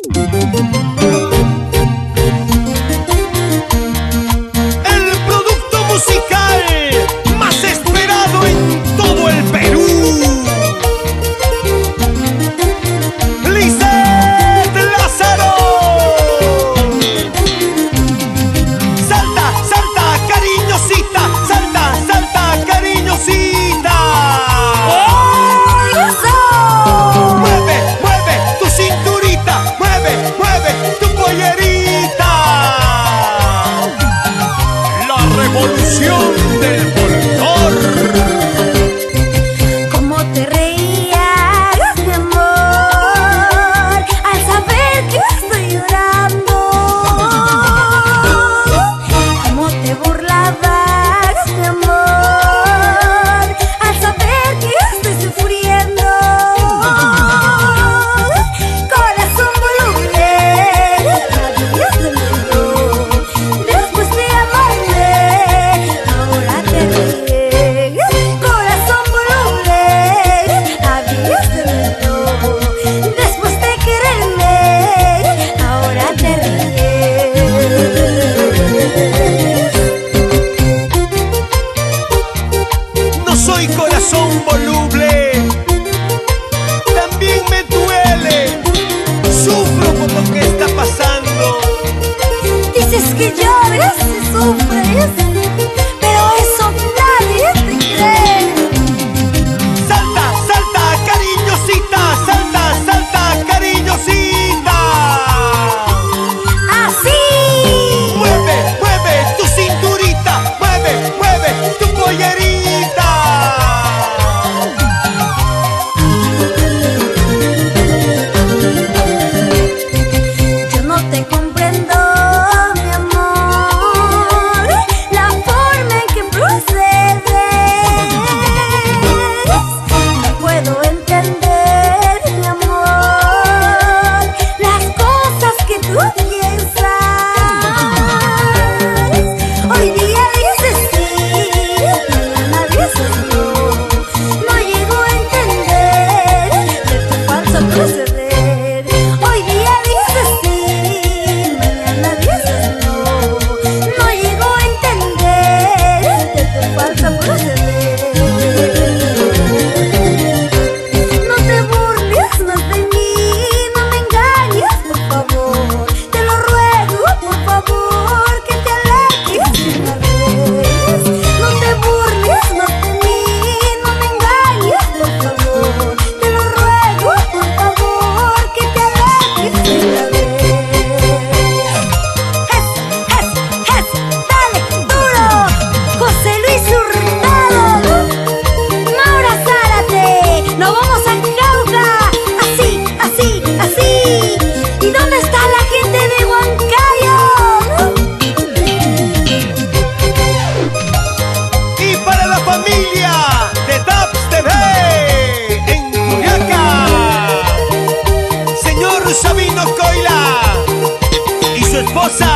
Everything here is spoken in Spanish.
El producto musical más esperado en todo el Perú. Lisette Lázaro. Salta, salta, cariñosita. Salta, salta, cariñosita. Mueve, mueve tu cinturita. Mueve, mueve tu pollerita. La revolución del folclor. Cómo te reías, mi amor, al saber que estoy llorando. Cómo te burlabas, mi amor, al saber que estoy sufriendo. Corazón voluble, adiós del mundo. Después de amarme, ahora te ríes. Corazón voluble, adiós del mundo. Después de quererme, ahora te ríes. No soy corazón voluble, también me duele, sufro por lo que está pasando. Dices que llores y sufres, pero eso nadie te cree. Salta, salta, cariñosita, salta, salta, cariñosita. Así. Mueve, mueve tu cinturita, mueve, mueve tu pollerita. Yo no te comprendo, mi amor, la forma en que procedes. No puedo entender, mi amor, las cosas que tú piensas. Hoy día dices sí, mañana dices no. No llego a entender de tu falso proceder. Hoy día dices sí, mañana dices no. No llego a entender de tu falso proceder. No te burles más de mí, no me engañes, por favor. Te lo ruego, por favor, que te alejes de una vez. No te burles más de mí, no me engañes, por favor. Te lo ruego, por favor, que te alejes de una vez. Dale, duro. José Luis Hurtado, Maura Zárate, nos vamos a Cauca, así, así, así. ¿Y dónde está la gente de Huancayo? Y para la familia de Taps TV en Juliaca, señor Sabino Coila y su esposa